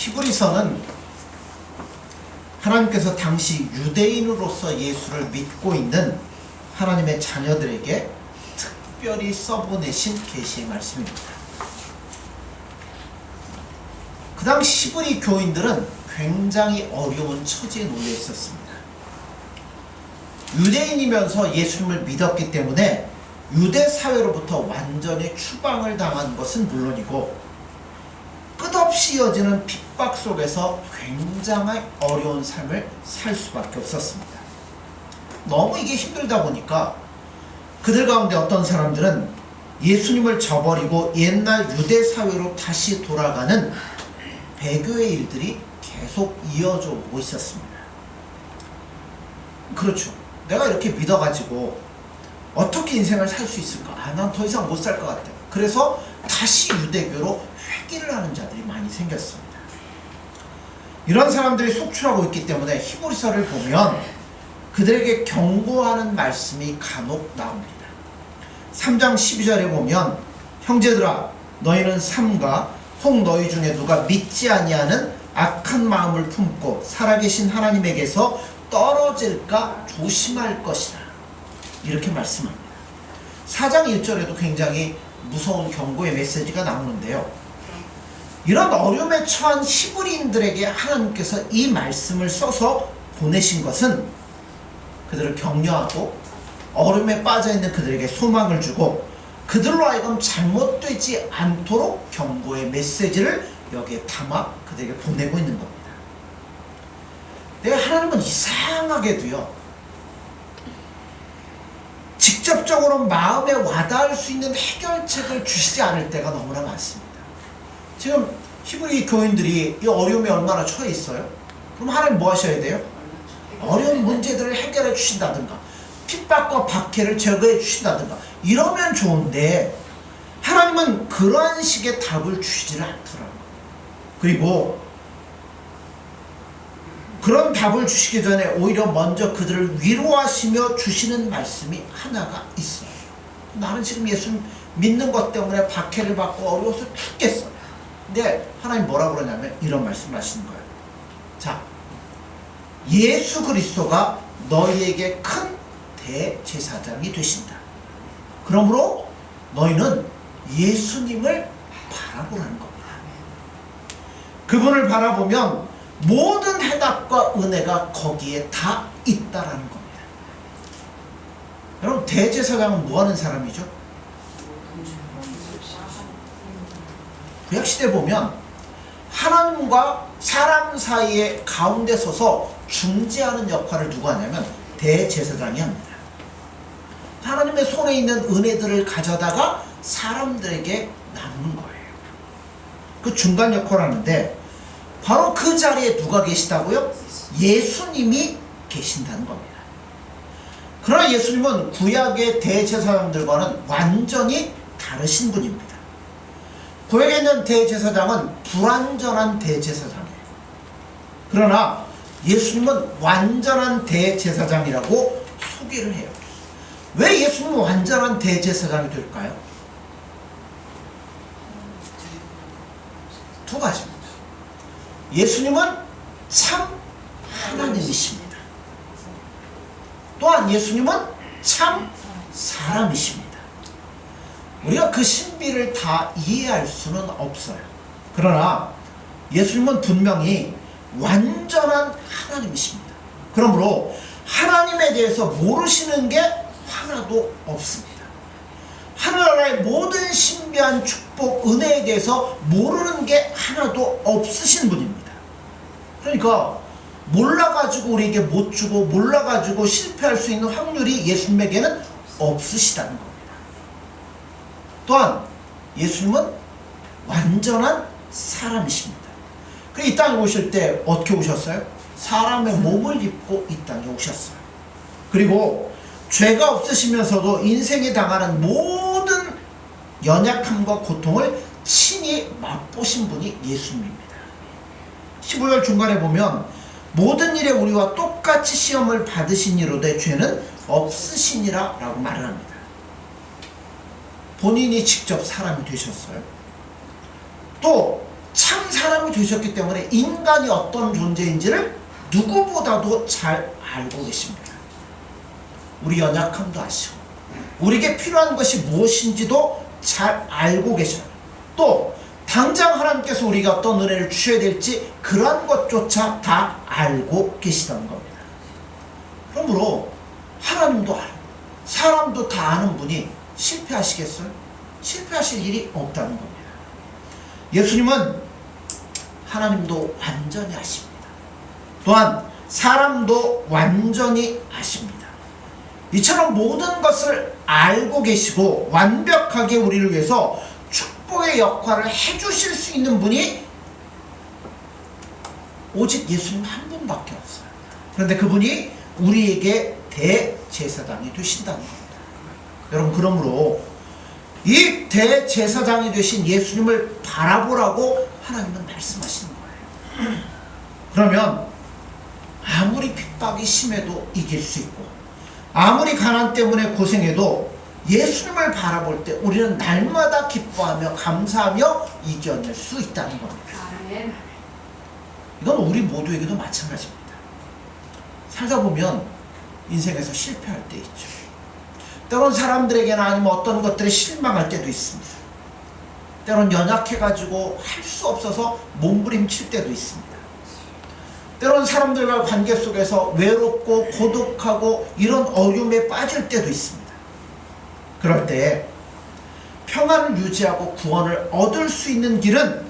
히브리서는 하나님께서 당시 유대인으로서 예수를 믿고 있는 하나님의 자녀들에게 특별히 써보내신 계시의 말씀입니다. 그 당시 히브리 교인들은 굉장히 어려운 처지에 놓여 있었습니다. 유대인이면서 예수님을 믿었기 때문에 유대 사회로부터 완전히 추방을 당한 것은 물론이고 끝없이 이어지는 핍박 속에서 굉장히 어려운 삶을 살 수밖에 없었습니다. 너무 이게 힘들다 보니까 그들 가운데 어떤 사람들은 예수님을 저버리고 옛날 유대 사회로 다시 돌아가는 배교의 일들이 계속 이어져 오고 있었습니다. 그렇죠. 내가 이렇게 믿어가지고 어떻게 인생을 살 수 있을까? 난 더 이상 못 살 것 같아. 그래서 다시 유대교로 회귀를 하는 자들이 많이 생겼습니다. 이런 사람들이 속출하고 있기 때문에 히브리서를 보면 그들에게 경고하는 말씀이 간혹 나옵니다. 3장 12절에 보면 형제들아 너희는 삼가 혹 너희 중에 누가 믿지 아니하는 악한 마음을 품고 살아계신 하나님에게서 떨어질까 조심할 것이라 이렇게 말씀합니다. 4장 1절에도 굉장히 무서운 경고의 메시지가 나오는데요. 이런 어려움에 처한 히브리인들에게 하나님께서 이 말씀을 써서 보내신 것은 그들을 격려하고 어려움에 빠져있는 그들에게 소망을 주고 그들로 하여금 잘못되지 않도록 경고의 메시지를 여기에 담아 그들에게 보내고 있는 겁니다. 하나님은 이상하게도요 직접적으로 마음에 와닿을 수 있는 해결책을 주시지 않을 때가 너무나 많습니다. 지금 히브리 교인들이 이 어려움에 얼마나 처해 있어요? 그럼 하나님 뭐 하셔야 돼요? 어려운 문제들을 해결해 주신다든가 핍박과 박해를 제거해 주신다든가 이러면 좋은데 하나님은 그러한 식의 답을 주시지는 않더라고요. 그리고 그런 답을 주시기 전에 오히려 먼저 그들을 위로하시며 주시는 말씀이 하나가 있어요. 나는 지금 예수 믿는 것 때문에 박해를 받고 어려워서 죽겠어. 근데 하나님 뭐라고 그러냐면 이런 말씀을 하시는 거예요. 자, 예수 그리스도가 너희에게 큰 대제사장이 되신다. 그러므로 너희는 예수님을 바라보라는 겁니다. 그분을 바라보면 모든 해답과 은혜가 거기에 다 있다라는 겁니다. 여러분 대제사장은 뭐하는 사람이죠? 구약시대 보면 하나님과 사람 사이에 가운데 서서 중재하는 역할을 누가 하냐면 대제사장이 합니다. 하나님의 손에 있는 은혜들을 가져다가 사람들에게 나누는 거예요. 그 중간 역할을 하는데 바로 그 자리에 누가 계시다고요? 예수님이 계신다는 겁니다. 그러나 예수님은 구약의 대제사장들과는 완전히 다르신 분입니다. 구약에 있는 대제사장은 불완전한 대제사장이에요. 그러나 예수님은 완전한 대제사장이라고 소개를 해요. 왜 예수님은 완전한 대제사장이 될까요? 두 가지입니다. 예수님은 참 하나님이십니다. 또한 예수님은 참 사람이십니다. 우리가 그 신비를 다 이해할 수는 없어요. 그러나 예수님은 분명히 완전한 하나님이십니다. 그러므로 하나님에 대해서 모르시는 게 하나도 없습니다. 하늘나라의 모든 신비한 축복, 은혜에 대해서 모르는 게 하나도 없으신 분입니다. 그러니까 몰라가지고 우리에게 못 주고 몰라가지고 실패할 수 있는 확률이 예수님에게는 없으시다는 겁니다. 또한 예수님은 완전한 사람이십니다. 이 땅에 오실 때 어떻게 오셨어요? 사람의 몸을 입고 이 땅에 오셨어요. 그리고 죄가 없으시면서도 인생에 당하는 모든 연약함과 고통을 친히 맛보신 분이 예수님입니다. 15절 중간에 보면 모든 일에 우리와 똑같이 시험을 받으시니로되 죄는 없으시니라 라고 말을 합니다. 본인이 직접 사람이 되셨어요. 또 참 사람이 되셨기 때문에 인간이 어떤 존재인지를 누구보다도 잘 알고 계십니다. 우리 연약함도 아시고 우리에게 필요한 것이 무엇인지도 잘 알고 계셔요. 또 당장 하나님께서 우리가 어떤 은혜를 주셔야 될지 그러한 것조차 다 알고 계시다는 겁니다. 그러므로 하나님도 알고 사람도 다 아는 분이 실패하시겠어요? 실패하실 일이 없다는 겁니다. 예수님은 하나님도 완전히 아십니다. 또한 사람도 완전히 아십니다. 이처럼 모든 것을 알고 계시고 완벽하게 우리를 위해서 축복의 역할을 해주실 수 있는 분이 오직 예수님 한 분밖에 없어요. 그런데 그분이 우리에게 대제사장이 되신다는 겁니다. 여러분, 그러므로 이 대제사장이 되신 예수님을 바라보라고 하나님은 말씀하시는 거예요. 그러면 아무리 핍박이 심해도 이길 수 있고 아무리 가난 때문에 고생해도 예수님을 바라볼 때 우리는 날마다 기뻐하며 감사하며 이겨낼 수 있다는 겁니다. 이건 우리 모두에게도 마찬가지입니다. 살다 보면 인생에서 실패할 때 있죠. 때론 사람들에게나 아니면 어떤 것들에 실망할 때도 있습니다. 때론 연약해가지고 할 수 없어서 몸부림칠 때도 있습니다. 때론 사람들과 관계 속에서 외롭고 고독하고 이런 어려움에 빠질 때도 있습니다. 그럴 때 평안을 유지하고 구원을 얻을 수 있는 길은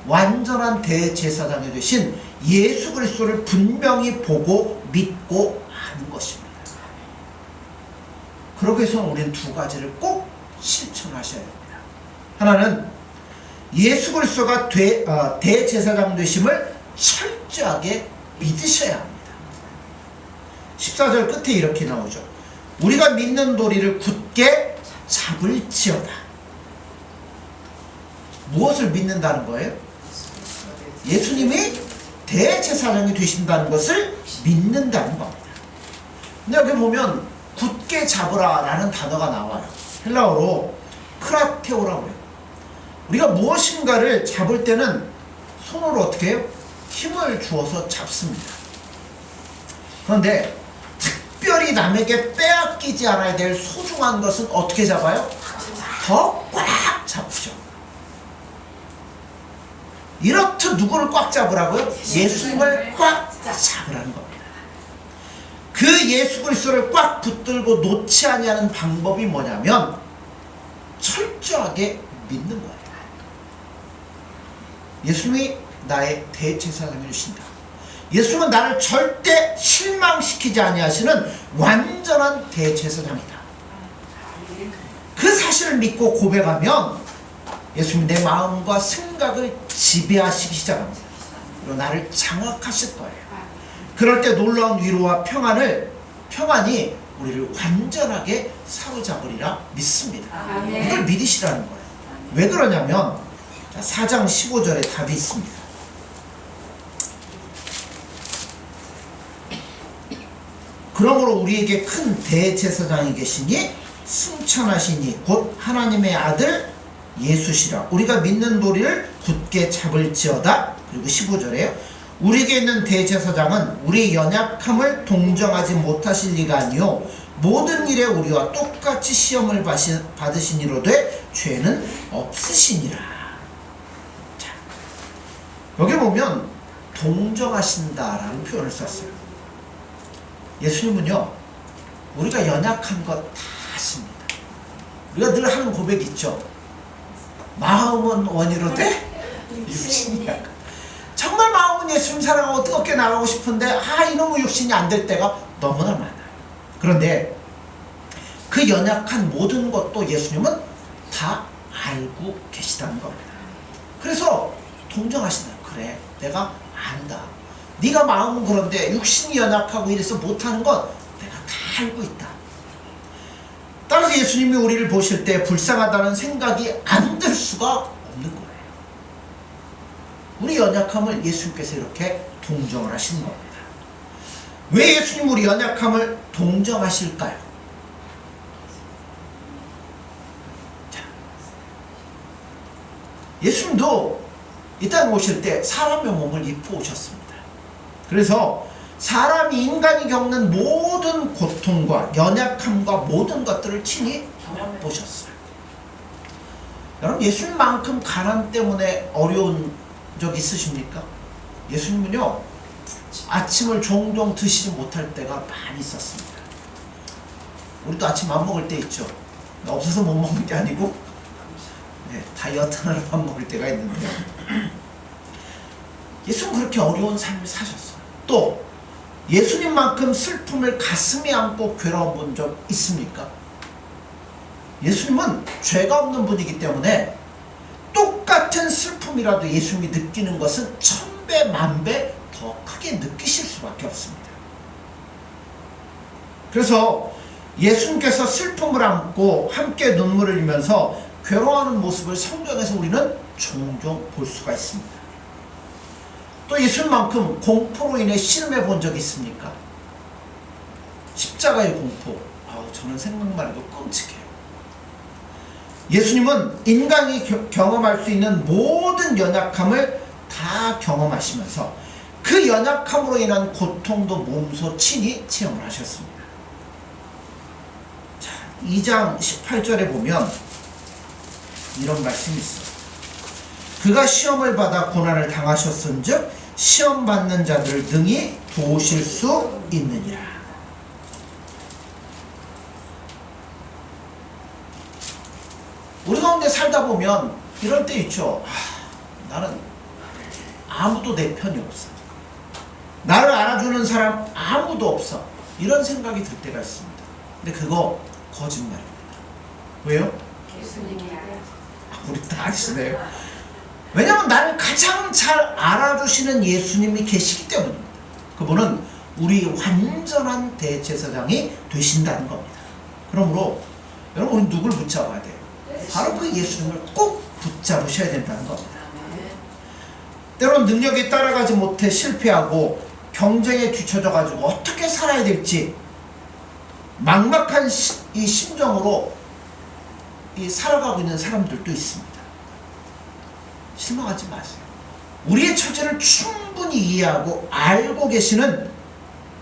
완전한 대제사장이 되신 예수 그리스도를 분명히 보고 믿고 아는 것입니다. 그러기 위해서는 우리는 두 가지를 꼭 실천하셔야 됩니다. 하나는 예수 그리스도가 대제사장 되심을 철저하게 믿으셔야 합니다. 14절 끝에 이렇게 나오죠. 우리가 믿는 도리를 굳게 잡을지어다. 무엇을 믿는다는 거예요? 예수님이 대제사장이 되신다는 것을 믿는다는 겁니다. 근데 여기 보면 굳게 잡으라 라는 단어가 나와요. 헬라어로 크라테오라고 해요. 우리가 무엇인가를 잡을 때는 손으로 어떻게 해요? 힘을 주어서 잡습니다. 그런데 특별히 남에게 빼앗기지 않아야 될 소중한 것은 어떻게 잡아요? 더 꽉 잡죠. 이렇듯 누구를 꽉 잡으라고요? 예수님을 꽉 잡으라는 겁니다. 그 예수 그리스도를 꽉 붙들고 놓지 아니하는 방법이 뭐냐면 철저하게 믿는 거예요. 예수님이 나의 대제사장이 되신다. 예수님은 나를 절대 실망시키지 아니하시는 완전한 대제사장이다. 그 사실을 믿고 고백하면 예수님이 내 마음과 생각을 지배하시기 시작합니다. 그리고 나를 장악하실 거예요. 그럴 때 놀라운 위로와 평안이 우리를 완전하게 사로잡으리라 믿습니다. 이걸 믿으시라는 거예요. 왜 그러냐면 4장 15절에 답이 있습니다. 그러므로 우리에게 큰 대제사장이 계시니 승천하시니 곧 하나님의 아들 예수시라. 우리가 믿는 도리를 굳게 잡을지어다. 그리고 15절에 우리에게 있는 대제사장은 우리의 연약함을 동정하지 못하실 리가 아니요 모든 일에 우리와 똑같이 시험을 받으시니로되 죄는 없으시니라. 자, 여기 보면 동정하신다라는 표현을 썼어요. 예수님은요 우리가 연약한 것 다 아십니다. 우리가 늘 하는 고백이 있죠. 마음은 원이로되 육신이 약한. 정말 마음은 예수님 사랑하고 뜨겁게 나가고 싶은데 이놈의 육신이 안 될 때가 너무나 많아요. 그런데 그 연약한 모든 것도 예수님은 다 알고 계시다는 겁니다. 그래서 동정하신다. 그래, 내가 안다. 네가 마음은 그런데 육신이 연약하고 이래서 못하는 건 내가 다 알고 있다. 따라서 예수님이 우리를 보실 때 불쌍하다는 생각이 안 들 수가 없는 거예요. 우리 연약함을 예수님께서 이렇게 동정을 하시는 겁니다. 왜 예수님 우리 연약함을 동정하실까요? 자, 예수님도 이 땅에 오실 때 사람의 몸을 입고 오셨습니다. 그래서 사람이 인간이 겪는 모든 고통과 연약함과 모든 것들을 친히 보셨어요. 여러분 예수님만큼 가난 때문에 어려운 적 있으십니까? 예수님은요 아침을 종종 드시지 못할 때가 많이 있었습니다. 우리도 아침 안 먹을 때 있죠. 없어서 못 먹는 게 아니고 다이어트하느라 밥 먹을 때가 있는데요. 예수는 그렇게 어려운 삶을 사셨어요. 또 예수님만큼 슬픔을 가슴에 안고 괴로워 본 적 있습니까? 예수님은 죄가 없는 분이기 때문에 똑같은 슬픔이라도 예수님이 느끼는 것은 1000배, 10,000배 더 크게 느끼실 수밖에 없습니다. 그래서 예수님께서 슬픔을 안고 함께 눈물을 흘리면서 괴로워하는 모습을 성경에서 우리는 종종 볼 수가 있습니다. 또 예수님만큼 공포로 인해 씨름해 본 적이 있습니까? 십자가의 공포. 저는 생각만 해도 끔찍해요. 예수님은 인간이 경험할 수 있는 모든 연약함을 다 경험하시면서 그 연약함으로 인한 고통도 몸소 친히 체험을 하셨습니다. 자, 2장 18절에 보면 이런 말씀이 있어요. 그가 시험을 받아 고난을 당하셨은즉 시험 받는 자들을 능히 도우실 수 있느니라. 우리 가운데 살다 보면 이럴 때 있죠. 나는 아무도 내 편이 없어. 나를 알아주는 사람 아무도 없어. 이런 생각이 들 때가 있습니다. 근데 그거 거짓말입니다. 왜요? 우리 다 아시네요. 왜냐하면 나를 가장 잘 알아주시는 예수님이 계시기 때문입니다. 그분은 우리 완전한 대제사장이 되신다는 겁니다. 그러므로 여러분 우리 누굴 붙잡아야 돼요? 바로 그 예수님을 꼭 붙잡으셔야 된다는 겁니다. 때론 능력이 따라가지 못해 실패하고 경쟁에 뒤처져 가지고 어떻게 살아야 될지 막막한 이 심정으로 살아가고 있는 사람들도 있습니다. 실망하지 마세요. 우리의 처지를 충분히 이해하고 알고 계시는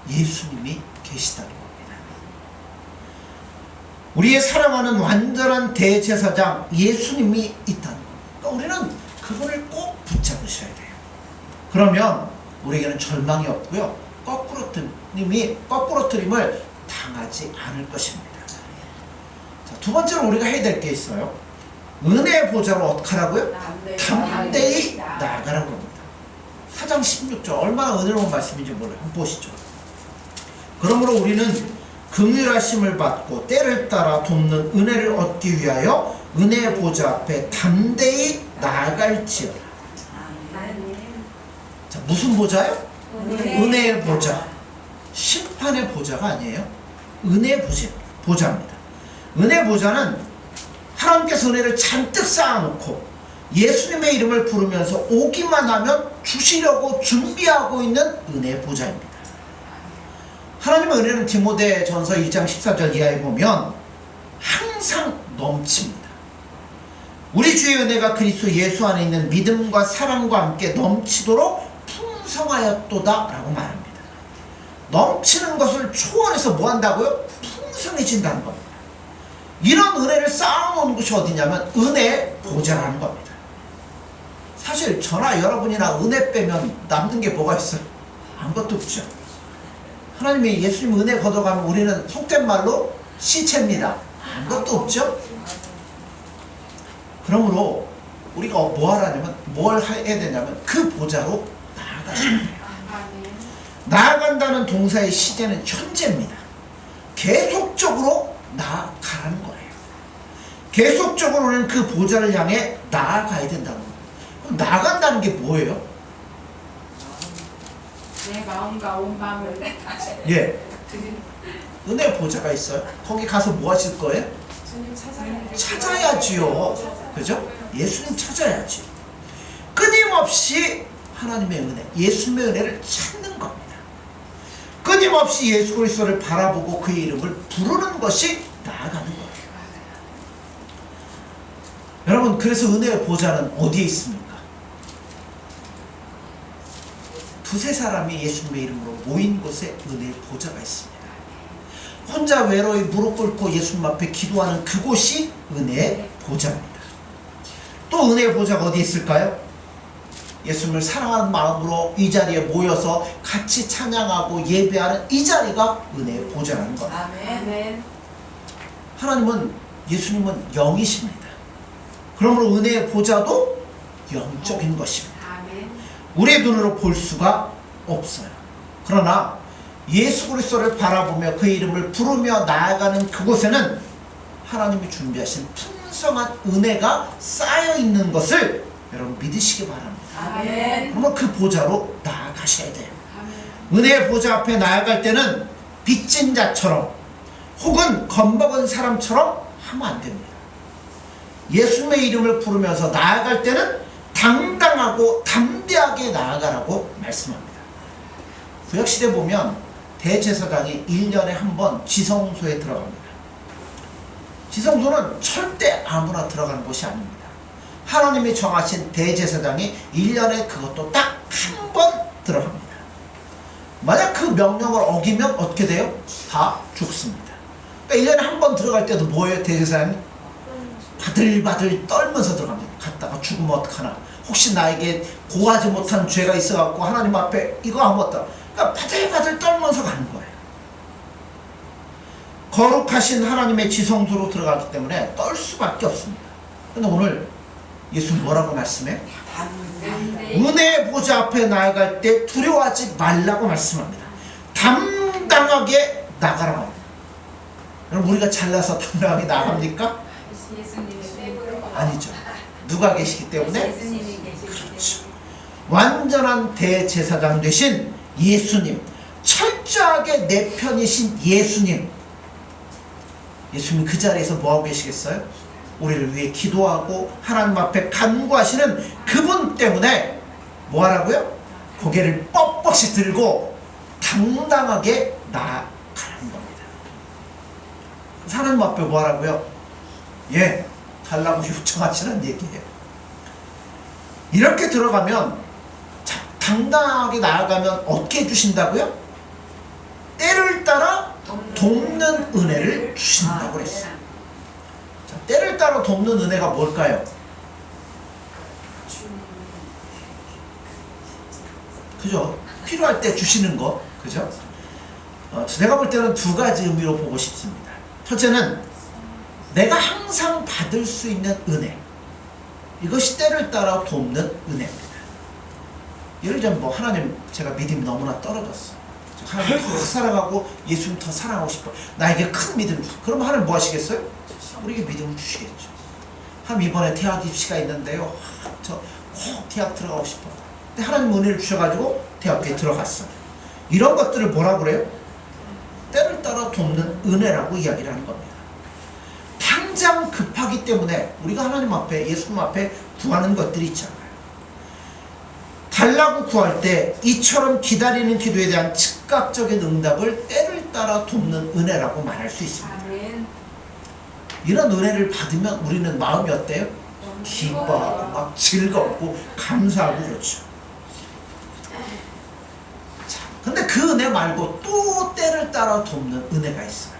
예수님이 계시다는 겁니다. 우리의 사랑하는 완전한 대제사장 예수님이 있다는 겁니다. 그러니까 우리는 그분을 꼭 붙잡으셔야 돼요. 그러면 우리에게는 절망이 없고요. 거꾸로뜨림을 당하지 않을 것입니다. 자, 두 번째로 우리가 해야 될 게 있어요. 은혜의 보좌로 어떻게 하라고요? 담대히 나아가라고 합니다. 4장 16절 얼마나 은혜로운 말씀인지 몰라요. 한번 보시죠. 그러므로 우리는 긍휼하심을 받고 때를 따라 돕는 은혜를 얻기 위하여 은혜의 보좌 앞에 담대히 나아갈지어다. 자, 무슨 보좌요? 은혜의 보좌. 심판의 보좌가 아니에요. 은혜의 보좌입니다. 은혜의 보좌는 하나님께서 은혜를 잔뜩 쌓아놓고 예수님의 이름을 부르면서 오기만 하면 주시려고 준비하고 있는 은혜의 보좌입니다. 하나님의 은혜는 디모데전서 1장 14절 이하에 보면 항상 넘칩니다. 우리 주의 은혜가 그리스도 예수 안에 있는 믿음과 사랑과 함께 넘치도록 풍성하였도다 라고 말합니다. 넘치는 것을 초월해서 뭐 한다고요? 풍성해진다는 겁니다. 이런 은혜를 쌓아놓은 곳이 어디냐면 은혜의 보좌라는 겁니다. 사실 저나 여러분이나 은혜 빼면 남는 게 뭐가 있어요? 아무것도 없죠. 하나님이 예수님 은혜 걷어가면 우리는 속된 말로 시체입니다. 아무것도 없죠. 그러므로 우리가 뭘 해야 되냐면 그 보좌로 나아가셔야 돼요. 나아간다는 동사의 시제는 현재입니다. 계속적으로 나아가라는 거예요. 계속적으로 우리는 그 보좌를 향해 나아가야 된다는 거예요. 그럼 나아간다는 게 뭐예요? 내 마음과 온 마음을 예. 은혜 보좌가 있어요. 거기 가서 뭐 하실 거예요? 찾아야지요. 그죠? 예수님 찾아야지. 끊임없이 하나님의 은혜, 예수님의 은혜를 찾는 겁니다. 끊임없이 예수 그리스도를 바라보고 그의 이름을 부르는 것이 나아가는 거예요. 여러분, 그래서 은혜의 보좌는 어디에 있습니까? 두세 사람이 예수님의 이름으로 모인 곳에 은혜의 보좌가 있습니다. 혼자 외로이 무릎 꿇고 예수님 앞에 기도하는 그곳이 은혜의 보좌입니다. 또 은혜의 보좌가 어디 있을까요? 예수님을 사랑하는 마음으로 이 자리에 모여서 같이 찬양하고 예배하는 이 자리가 은혜의 보좌라는 겁니다. 아멘. 하나님은, 예수님은 영이십니다. 그러므로 은혜의 보좌도 영적인 것입니다. 아멘. 우리의 눈으로 볼 수가 없어요. 그러나 예수 그리스도를 바라보며 그의 이름을 부르며 나아가는 그곳에는 하나님이 준비하신 풍성한 은혜가 쌓여 있는 것을 여러분 믿으시기 바랍니다. 아멘. 그러면 그 보좌로 나아가셔야 돼요. 아멘. 은혜의 보좌 앞에 나아갈 때는 빚진 자처럼 혹은 겁먹은 사람처럼 하면 안 됩니다. 예수님의 이름을 부르면서 나아갈 때는 당당하고 담대하게 나아가라고 말씀합니다. 구약시대 보면 대제사장이 1년에 한 번 지성소에 들어갑니다. 지성소는 절대 아무나 들어가는 곳이 아닙니다. 하나님이 정하신 대제사장이 1년에 그것도 딱 한 번 들어갑니다. 만약 그 명령을 어기면 어떻게 돼요? 다 죽습니다. 그러니까 1년에 한 번 들어갈 때도 뭐예요? 대제사장이 바들바들 떨면서 들어갑니다. 갔다가 죽으면 어떡하나, 혹시 나에게 고하지 못한 죄가 있어갖고 하나님 앞에 이거 하면 어떡하나, 그러니까 바들바들 떨면서 가는 거예요. 거룩하신 하나님의 지성소로 들어가기 때문에 떨 수밖에 없습니다. 그런데 오늘 예수는 뭐라고 말씀해요? 은혜의 보좌 앞에 나아갈 때 두려워하지 말라고 말씀합니다. 당당하게 나가라 말입니다. 여러분, 우리가 잘나서 당당하게 나갑니까? 예수님의 빼고로. 아니죠. 누가 계시기 때문에? 예수님이 계시기 그렇죠. 완전한 대제사장 되신 예수님, 철저하게 내 편이신 예수님, 예수님 그 자리에서 뭐하고 계시겠어요? 우리를 위해 기도하고 하나님 앞에 간구하시는 그분 때문에 뭐하라고요? 고개를 뻣뻣이 들고 당당하게 나아가는 겁니다. 하나님 앞에 뭐하라고요? 예, 달라고 요청하시는 얘기예요. 이렇게 들어가면, 당당하게 나아가면 어떻게 해주신다고요? 때를 따라 돕는 은혜를 주신다고 그랬어요. 자, 때를 따라 돕는 은혜가 뭘까요? 그죠? 필요할 때 주시는 거, 그죠? 내가 볼 때는 두 가지 의미로 보고 싶습니다. 첫째는 내가 항상 받을 수 있는 은혜, 이것이 때를 따라 돕는 은혜입니다. 예를 들면 뭐, 하나님, 제가 믿음이 너무나 떨어졌어, 하나님 더 사랑하고 예수님 더 사랑하고 싶어, 나에게 큰 믿음 주. 그러면 하나님 뭐 하시겠어요? 우리에게 믿음을 주시겠죠. 하나님, 이번에 대학 입시가 있는데요, 저 꼭 대학 들어가고 싶어. 근데 하나님 은혜를 주셔가지고 대학에 들어갔어. 이런 것들을 뭐라 그래요? 때를 따라 돕는 은혜라고 이야기를 하는 겁니다. 당장 급하기 때문에 우리가 하나님 앞에, 예수님 앞에 구하는 것들이 있잖아요. 달라고 구할 때 이처럼 기다리는 기도에 대한 즉각적인 응답을 때를 따라 돕는 은혜라고 말할 수 있습니다. 아멘. 이런 은혜를 받으면 우리는 마음이 어때요? 기뻐하고 막 즐겁고 감사하고 그렇죠. 자, 근데 그 은혜 말고 또 때를 따라 돕는 은혜가 있어요.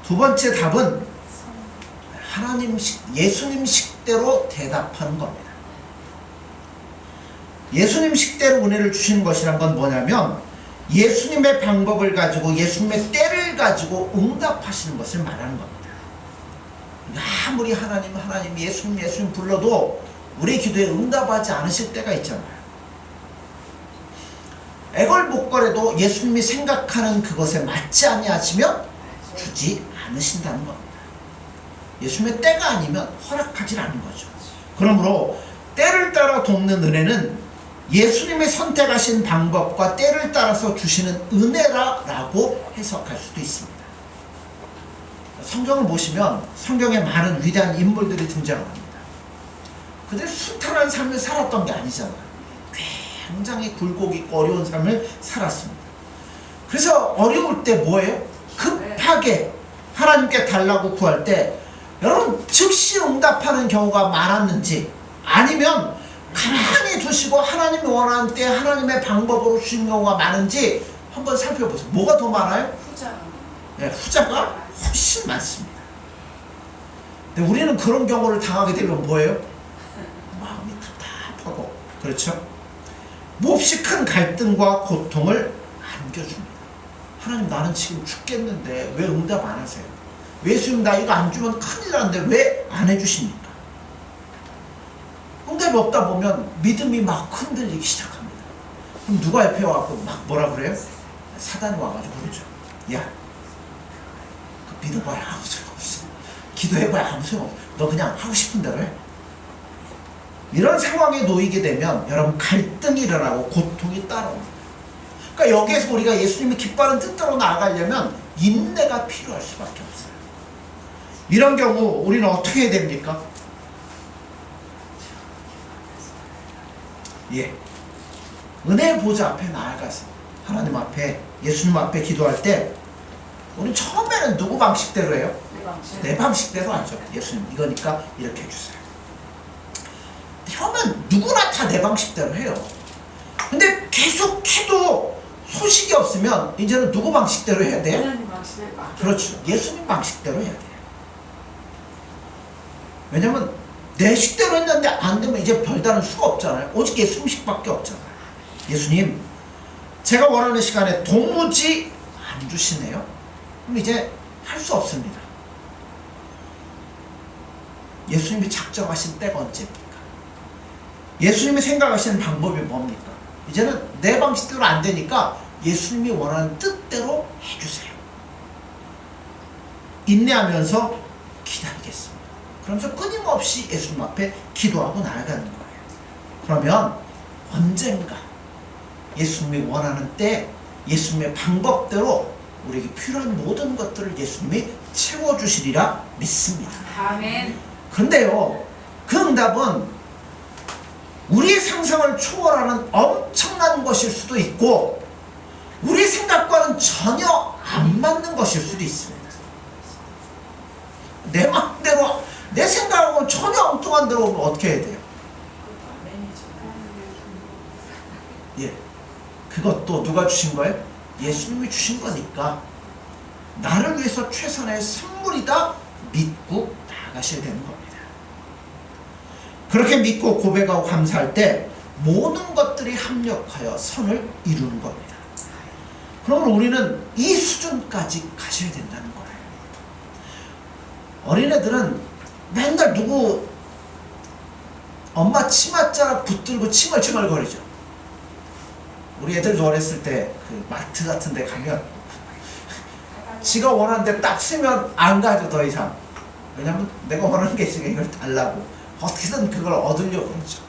두 번째 답은 예수님 식대로 대답하는 겁니다. 예수님 식대로 은혜를 주시는 것이란 건 뭐냐면, 예수님의 방법을 가지고, 예수님의 때를 가지고 응답하시는 것을 말하는 겁니다. 아무리 하나님 예수님 불러도 우리 기도에 응답하지 않으실 때가 있잖아요. 애걸복걸해도 예수님이 생각하는 그것에 맞지 아니하시면 주지 않으신다는 겁니다. 예수님의 때가 아니면 허락하지 않는 거죠. 그러므로 때를 따라 돕는 은혜는 예수님이 선택하신 방법과 때를 따라서 주시는 은혜라고 해석할 수도 있습니다. 성경을 보시면 성경에 많은 위대한 인물들이 등장합니다. 그들 순탄한 삶을 살았던 게 아니잖아요. 굉장히 굴곡 있고 어려운 삶을 살았습니다. 그래서 어려울 때 뭐예요? 급하게 하나님께 달라고 구할 때 여러분 즉시 응답하는 경우가 많았는지, 아니면 가만히 두시고 하나님이 원하는 때 하나님의 방법으로 주신 경우가 많은지 한번 살펴보세요. 뭐가 더 많아요? 후자. 네, 후자가 훨씬 많습니다. 근데 우리는 그런 경우를 당하게 되면 뭐예요? 마음이 답답하고, 그렇죠? 몹시 큰 갈등과 고통을 안겨줍니다. 하나님, 나는 지금 죽겠는데 왜 응답 안 하세요? 예수님, 나 이거 안 주면 큰일 나는데 왜 안 해주십니까? 응답이 없다 보면 믿음이 막 흔들리기 시작합니다. 그럼 누가 옆에 와서 막 뭐라 그래요? 사단이 와가지고 그러죠. 야, 그 믿어봐야 아무 소용없어. 기도해봐야 아무 소용없어. 너 그냥 하고 싶은 대로 해. 이런 상황에 놓이게 되면 여러분 갈등이 일어나고 고통이 따라옵니다. 그러니까 여기에서 우리가 예수님이 기뻐하는 뜻대로 나아가려면 인내가 필요할 수밖에 없어요. 이런 경우 우리는 어떻게 해야 됩니까? 예, 은혜의 보좌 앞에 나아가서 하나님 앞에, 예수님 앞에 기도할 때 우리는 처음에는 누구 방식대로 해요? 내 방식대로 하죠. 예수님, 이거니까 이렇게 해주세요. 처음엔 누구나 다 내 방식대로 해요. 근데 계속 해도 소식이 없으면 이제는 누구 방식대로 해야 돼요? 하나님 방식대로. 그렇죠. 예수님 방식대로 해야 돼요. 왜냐면 내 식대로 했는데 안 되면 이제 별다른 수가 없잖아요. 오직 예수님식밖에 없잖아요. 예수님, 제가 원하는 시간에 도무지 안 주시네요. 그럼 이제 할 수 없습니다. 예수님이 작정하신 때가 언제입니까? 예수님이 생각하시는 방법이 뭡니까? 이제는 내 방식대로 안 되니까 예수님이 원하는 뜻대로 해주세요. 인내하면서 기다리겠습니다. 그러면서 끊임없이 예수님 앞에 기도하고 나아가는 거예요. 그러면 언젠가 예수님이 원하는 때 예수님의 방법대로 우리에게 필요한 모든 것들을 예수님이 채워주시리라 믿습니다. 아멘. 그런데요, 그 응답은 우리의 상상을 초월하는 엄청난 것일 수도 있고 우리 생각과는 전혀 안 맞는 것일 수도 있습니다. 내 마음대로, 내 생각하고는 전혀 엉뚱한 대로 오면 어떻게 해야 돼요? 예, 그것도 누가 주신 거예요? 예수님이 주신 거니까 나를 위해서 최선의 선물이다 믿고 나아가셔야 되는 겁니다. 그렇게 믿고 고백하고 감사할 때 모든 것들이 합력하여 선을 이루는 겁니다. 그러면 우리는 이 수준까지 가셔야 된다는 거예요. 어린애들은 맨날 누구 엄마 치맛자락 붙들고 칭얼칭얼거리죠. 우리 애들도 어렸을 때 그 마트 같은 데 가면 지가 원하는 데 딱 쓰면 안 가죠, 더 이상. 왜냐면 내가 원하는 게 있으니까 이걸 달라고 어떻게든 그걸 얻으려고 그러죠.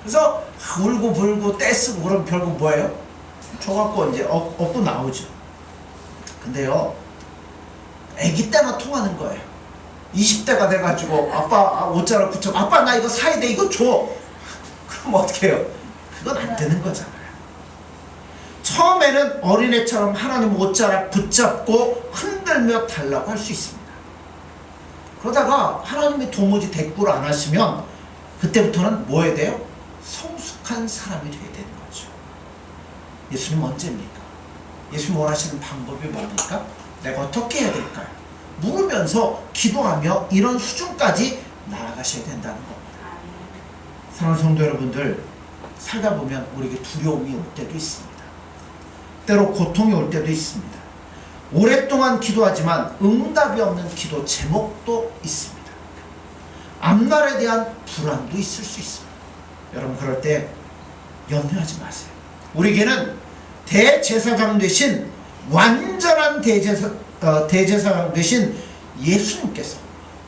그래서 울고 불고 떼쓰고 그러면 결국 뭐예요? 줘갖고 이제 얻고 나오죠. 근데요, 애기 때만 통하는 거예요. 20대가 돼가지고 아빠 옷자락 붙여, 아빠 나 이거 사야 돼, 이거 줘. 그럼 어떻게 해요? 그건 안 되는 거잖아요. 처음에는 어린애처럼 하나님 옷자락 붙잡고 흔들며 달라고 할 수 있습니다. 그러다가 하나님이 도무지 대꾸를 안 하시면 그때부터는 뭐 해야 돼요? 성숙한 사람이 되어야 되는 거죠. 예수님 언제입니까? 예수님 원하시는 방법이 뭡니까? 내가 어떻게 해야 될까요? 물으면서 기도하며 이런 수준까지 나아가셔야 된다는 겁니다. 사랑하는 성도 여러분들, 살다 보면 우리에게 두려움이 올 때도 있습니다. 때로 고통이 올 때도 있습니다. 오랫동안 기도하지만 응답이 없는 기도 제목도 있습니다. 앞날에 대한 불안도 있을 수 있습니다. 여러분, 그럴 때 염려하지 마세요. 우리에게는 대제사장 되신, 완전한 대제사장 되신 예수님께서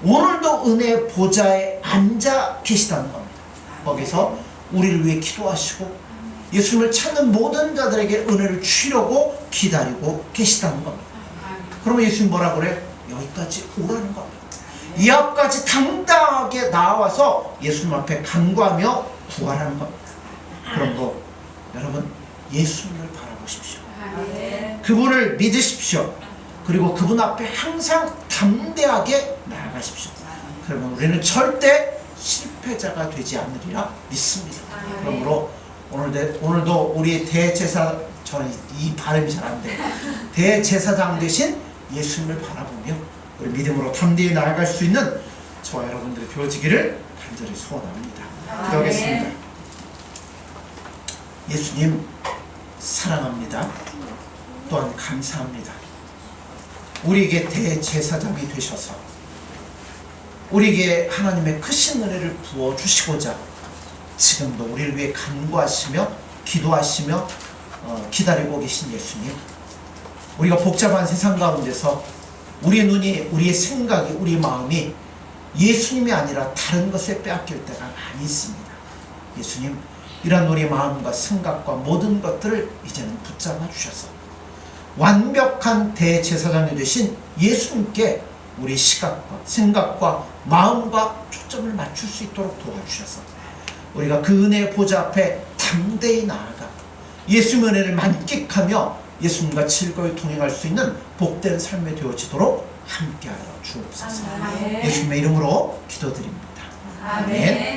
오늘도 은혜의 보좌에 앉아 계시다는 겁니다. 거기서 우리를 위해 기도하시고 예수님을 찾는 모든 자들에게 은혜를 주시려고 기다리고 계시다는 겁니다. 그러면 예수님 뭐라 그래요? 여기까지 오라는 겁니다. 이 앞까지 당당하게 나와서 예수님 앞에 간구하며 구하라는 겁니다. 그런 거 여러분, 예수님을 바라보십시오. 그분을 믿으십시오. 그리고 그분 앞에 항상 담대하게 나아가십시오. 그러면 우리는 절대 실패 실패자가 되지 않으리라 믿습니다. 아멘. 그러므로 오늘도 우리 대제사, 저는 이 발음이 잘 안 돼. 대제사장 되신 예수님을 바라보며 우리 믿음으로 담대히 나아갈 수 있는 저와 여러분들이 되어지기를 간절히 소원합니다. 기도하겠습니다. 예수님 사랑합니다. 또한 감사합니다. 우리에게 대제사장이 되셔서 우리에게 하나님의 크신 은혜를 부어주시고자 지금도 우리를 위해 간구하시며 기도하시며 기다리고 계신 예수님, 우리가 복잡한 세상 가운데서 우리의 눈이, 우리의 생각이, 우리의 마음이 예수님이 아니라 다른 것에 빼앗길 때가 많이 있습니다. 예수님, 이런 우리의 마음과 생각과 모든 것들을 이제는 붙잡아 주셔서 완벽한 대제사장이 되신 예수님께 우리 시각과 생각과 마음과 초점을 맞출 수 있도록 도와주셔서 우리가 그 은혜의 보좌 앞에 담대히 나아가 예수님의 은혜를 만끽하며 예수님과 즐거이 동행할 수 있는 복된 삶이 되어지도록 함께하여 주옵소서. 아멘. 예수님의 이름으로 기도드립니다. 아멘.